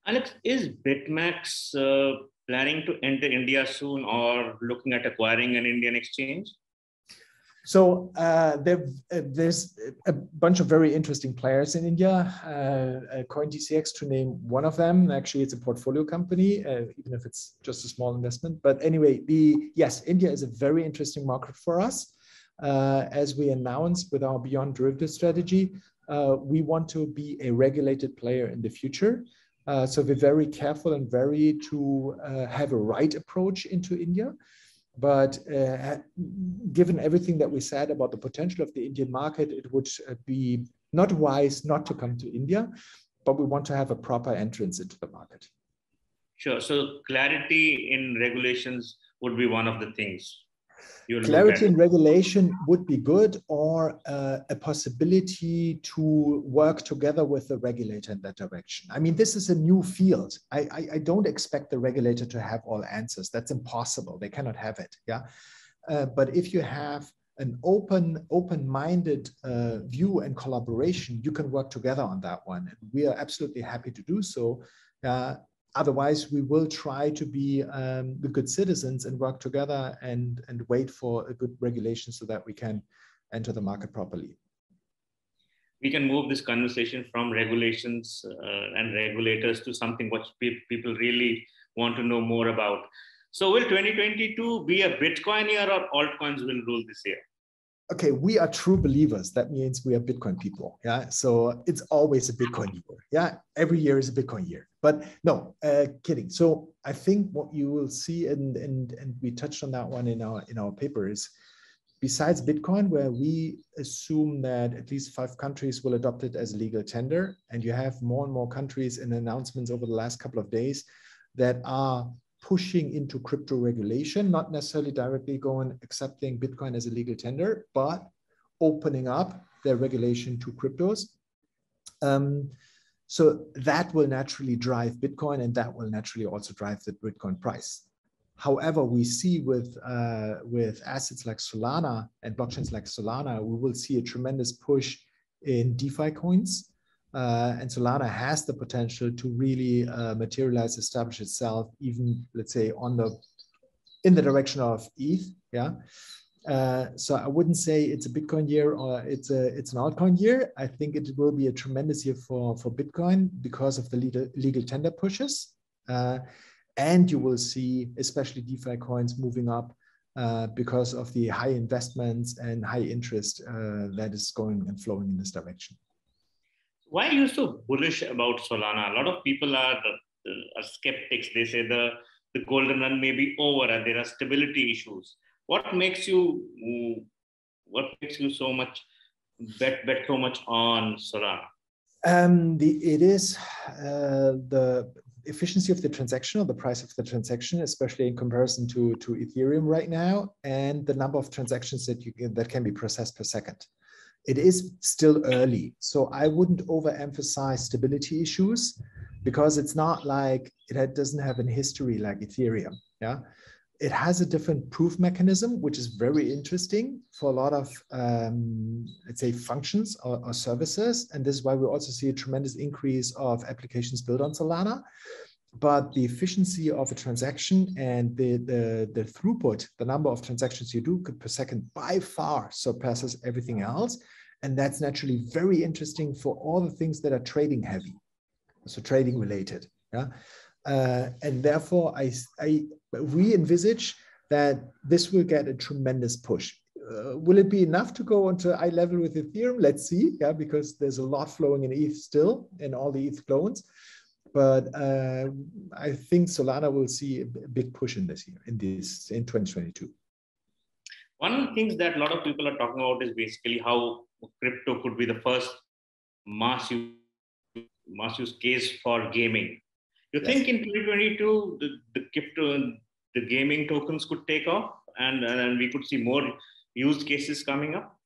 Alex, is Bitmex planning to enter India soon or looking at acquiring an Indian exchange? So there's a bunch of very interesting players in India. CoinDCX, to name one of them. Actually, it's a portfolio company, even if it's just a small investment. But anyway, yes, India is a very interesting market for us. As we announced with our Beyond Derivative strategy, we want to be a regulated player in the future. So we're very careful and very to have a right approach into India. But given everything that we said about the potential of the Indian market, it would be not wise not to come to India, but we want to have a proper entrance into the market. Sure. So clarity in regulations would be one of the things. Clarity in regulation would be good, or a possibility to work together with the regulator in that direction. I mean, this is a new field. I don't expect the regulator to have all answers. That's impossible. They cannot have it. Yeah. But if you have an open-minded view and collaboration, you can work together on that one. And we are absolutely happy to do so. Otherwise, we will try to be the good citizens and work together and wait for a good regulation so that we can enter the market properly. We can move this conversation from regulations and regulators to something what people really want to know more about. So will 2022 be a Bitcoin year or altcoins will rule this year? Okay, we are true believers. That means we are Bitcoin people. Yeah, so it's always a Bitcoin year. Yeah, every year is a Bitcoin year. But no, kidding. So I think what you will see, and we touched on that one in our paper, is besides Bitcoin, where we assume that at least 5 countries will adopt it as legal tender, and you have more and more countries in announcements over the last couple of days that are pushing into crypto regulation, not necessarily directly accepting Bitcoin as a legal tender, but opening up their regulation to cryptos. So that will naturally drive Bitcoin, and that will naturally also drive the Bitcoin price. However, we see with assets like Solana and blockchains like Solana, we will see a tremendous push in DeFi coins. And Solana has the potential to really materialize, establish itself, even, let's say, in the direction of ETH. Yeah. So I wouldn't say it's a Bitcoin year or it's an altcoin year. I think it will be a tremendous year for Bitcoin because of the legal tender pushes. And you will see, especially DeFi coins, moving up because of the high investments and high interest that is going and flowing in this direction. Why are you so bullish about Solana? A lot of people are skeptics. They say the golden run may be over and there are stability issues. What makes you so much bet so much on Solana? It is the efficiency of the transaction or the price of the transaction, especially in comparison to Ethereum right now, and the number of transactions that can be processed per second. It is still early, so I wouldn't overemphasize stability issues because it's not like it doesn't have a history like Ethereum. Yeah, it has a different proof mechanism, which is very interesting for a lot of, let's say, functions or services. And this is why we also see a tremendous increase of applications built on Solana. But the efficiency of a transaction and the throughput, the number of transactions you do per second, by far surpasses everything else. And that's naturally very interesting for all the things that are trading heavy, so trading related. Yeah. And therefore, we envisage that this will get a tremendous push. Will it be enough to go onto eye level with Ethereum? Let's see, yeah, because there's a lot flowing in ETH still, in all the ETH clones. But I think Solana will see a big push in this year, in 2022. One of the things that a lot of people are talking about is basically how crypto could be the first mass use case for gaming. You think in 2022 the crypto and the gaming tokens could take off, and we could see more use cases coming up?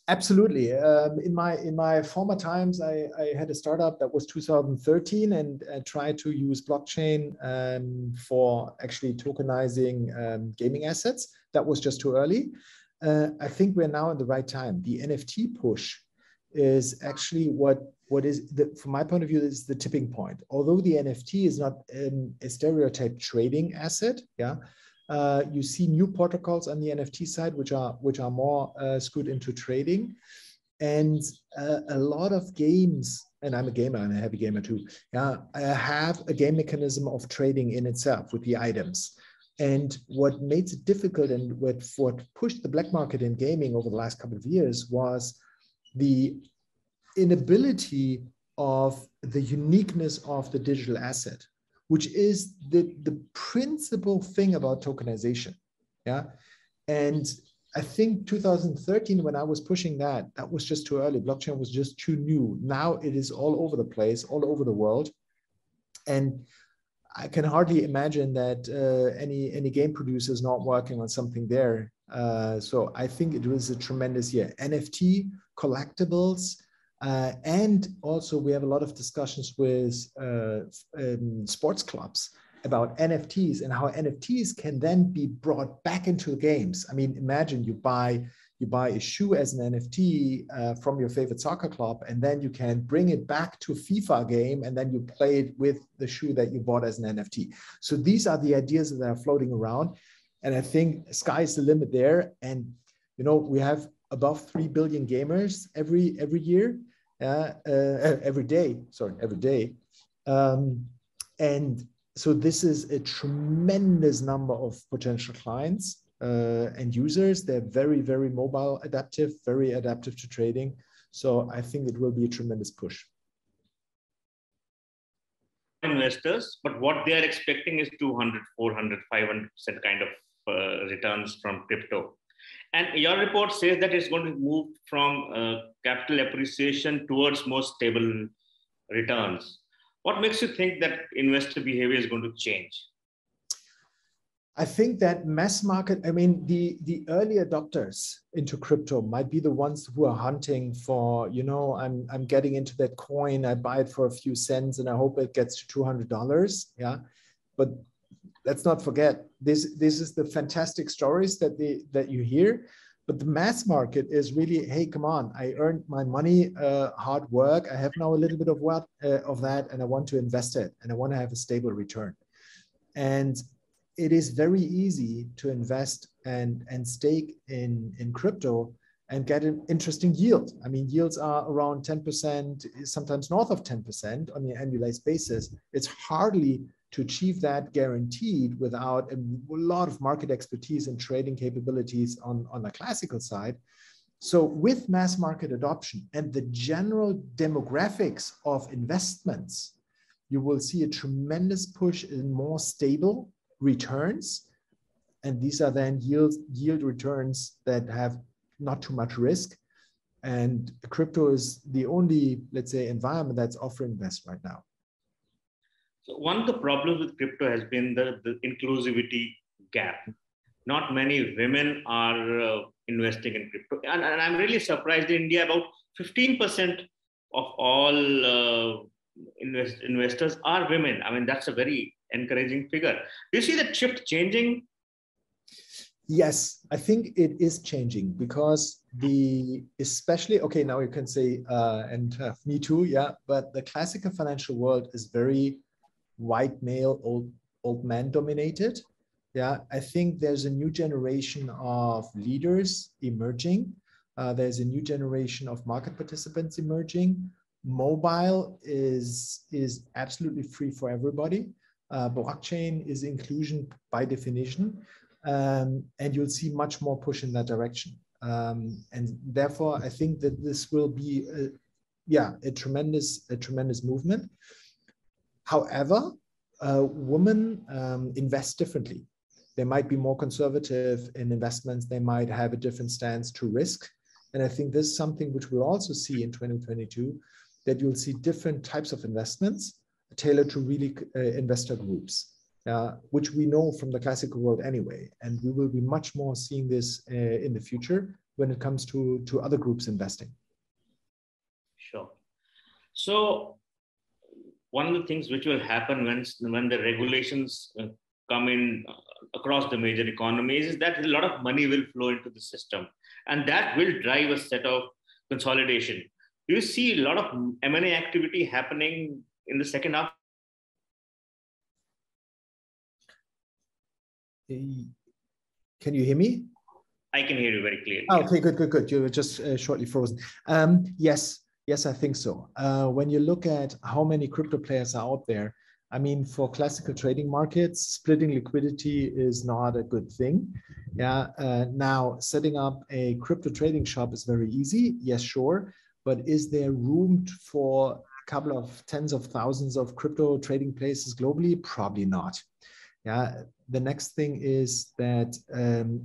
Absolutely. In my former times, I had a startup that was 2013 and tried to use blockchain for actually tokenizing gaming assets. That was just too early. I think we're now in the right time. The NFT push is actually what is from my point of view is the tipping point. Although the NFT is not a stereotype trading asset, yeah, you see new protocols on the NFT side which are more skewed into trading, and a lot of games. And I'm a gamer, I'm a heavy gamer too. Yeah, have a game mechanism of trading in itself with the items. And what made it difficult and what pushed the black market in gaming over the last couple of years was the inability of the uniqueness of the digital asset, which is the principal thing about tokenization. Yeah. And I think 2013, when I was pushing that was just too early. Blockchain was just too new. Now it is all over the place, all over the world. And I can hardly imagine that any game producer is not working on something there. So I think it was a tremendous year. NFT, collectibles, and also we have a lot of discussions with sports clubs about NFTs and how NFTs can then be brought back into games. I mean, imagine you buy a shoe as an NFT from your favorite soccer club, and then you can bring it back to a FIFA game, and then you play it with the shoe that you bought as an NFT. So these are the ideas that are floating around, and I think sky's the limit there. And we have above 3 billion gamers every year, every day, and so this is a tremendous number of potential clients and users. They're very, very mobile adaptive, very adaptive to trading. So I think it will be a tremendous push. Investors, but what they are expecting is 200, 400, 500% kind of returns from crypto. And your report says that it's going to move from capital appreciation towards more stable returns. What makes you think that investor behavior is going to change? I think that mass market, I mean, the early adopters into crypto might be the ones who are hunting for, I'm getting into that coin, I buy it for a few cents and I hope it gets to $200. Yeah. But let's not forget, this is the fantastic stories that you hear. But the mass market is really, hey, come on, I earned my money, hard work. I have now a little bit of that, and I want to invest it, and I want to have a stable return. And it is very easy to invest and stake in crypto and get an interesting yield. I mean, yields are around 10%, sometimes north of 10% on the annualized basis. It's hardly to achieve that guaranteed without a lot of market expertise and trading capabilities on the classical side. So with mass market adoption and the general demographics of investments, you will see a tremendous push in more stable returns. And these are then yield returns that have not too much risk. And crypto is the only, let's say, environment that's offering this right now. So one of the problems with crypto has been the inclusivity gap. Not many women are investing in crypto. And I'm really surprised in India, about 15% of all investors are women. I mean, that's a very encouraging figure. Do you see that shift changing? Yes, I think it is changing because especially, okay, now you can say, me too, yeah, but the classical financial world is very white male, old man dominated. Yeah, I think there's a new generation of leaders emerging. There's a new generation of market participants emerging. Mobile is absolutely free for everybody. Blockchain is inclusion by definition. And you'll see much more push in that direction. And therefore, I think that this will be, a tremendous movement. However, women invest differently. They might be more conservative in investments. They might have a different stance to risk. And I think this is something which we'll also see in 2022, that you'll see different types of investments tailored to really investor groups, which we know from the classical world anyway. And we will be much more seeing this in the future when it comes to other groups investing. Sure. So one of the things which will happen when the regulations come in across the major economies is that a lot of money will flow into the system, and that will drive a set of consolidation. Do you see a lot of M&A activity happening in the second half? Can you hear me? I can hear you very clearly. Oh, okay, good. You were just shortly frozen. Yes, I think so. When you look at how many crypto players are out there, I mean, for classical trading markets, splitting liquidity is not a good thing. Yeah. Now, setting up a crypto trading shop is very easy. Yes, sure. But is there room for a couple of tens of thousands of crypto trading places globally? Probably not. Yeah. The next thing is that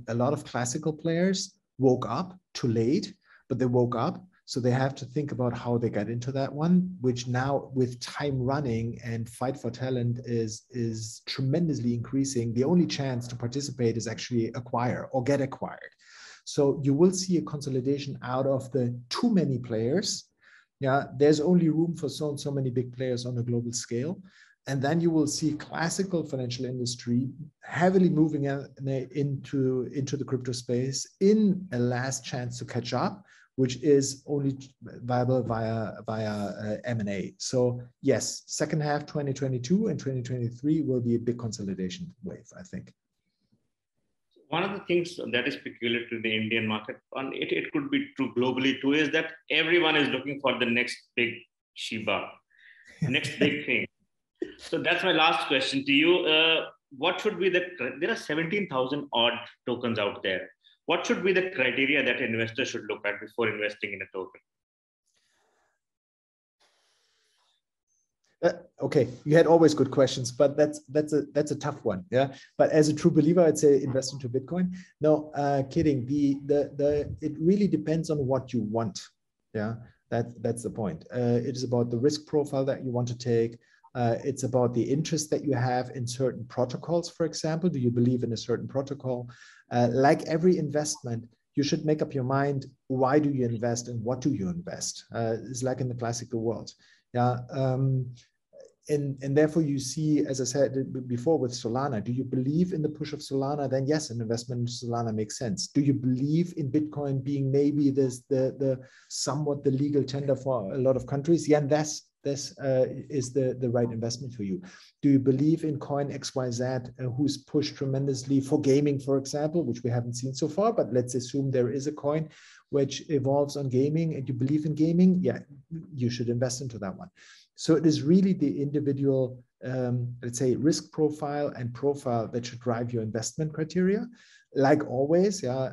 a lot of classical players woke up too late, but they woke up. So they have to think about how they got into that one, which now with time running and fight for talent is tremendously increasing. The only chance to participate is actually acquire or get acquired. So you will see a consolidation out of the too many players. Yeah, there's only room for so and so many big players on a global scale. And then you will see classical financial industry heavily moving into the crypto space in a last chance to catch up, which is only viable via M&A. So yes, second half 2022 and 2023 will be a big consolidation wave, I think. One of the things that is peculiar to the Indian market, and it could be true globally too, is that everyone is looking for the next big Shiba, next big thing. So that's my last question to you. What should be there are 17,000 odd tokens out there. What should be the criteria that investors should look at before investing in a token? Okay, you had always good questions, but that's a tough one. Yeah, but as a true believer, I'd say invest into Bitcoin. No, kidding. It really depends on what you want. Yeah, that's the point. It is about the risk profile that you want to take. It's about the interest that you have in certain protocols, for example. Do you believe in a certain protocol? Like every investment, you should make up your mind, why do you invest and what do you invest? It's like in the classical world. Yeah. And therefore you see, as I said before with Solana, do you believe in the push of Solana? Then yes, an investment in Solana makes sense. Do you believe in Bitcoin being maybe the somewhat the legal tender for a lot of countries? Yeah, and this is the right investment for you. Do you believe in coin XYZ, who's pushed tremendously for gaming, for example, which we haven't seen so far, but let's assume there is a coin which evolves on gaming and you believe in gaming? Yeah, you should invest into that one. So it is really the individual, let's say, risk profile and profile that should drive your investment criteria. Like always, yeah,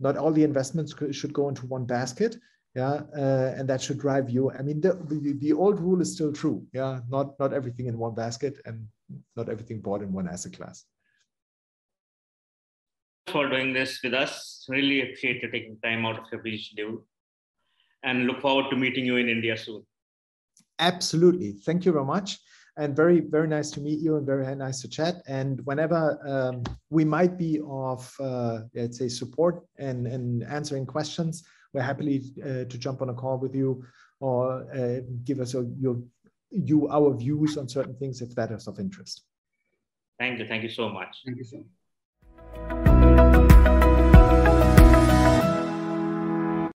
not all the investments should go into one basket. Yeah, and that should drive you. I mean, the old rule is still true. Yeah, not everything in one basket and not everything bought in one asset class. For doing this with us, really appreciate you taking time out of your busy schedule, and look forward to meeting you in India soon. Absolutely, thank you very much, and very nice to meet you and very nice to chat. And whenever we might be of let's say support and answering questions, we're happily to jump on a call with you or give us our views on certain things if that is of interest. Thank you so much. Thank you so much.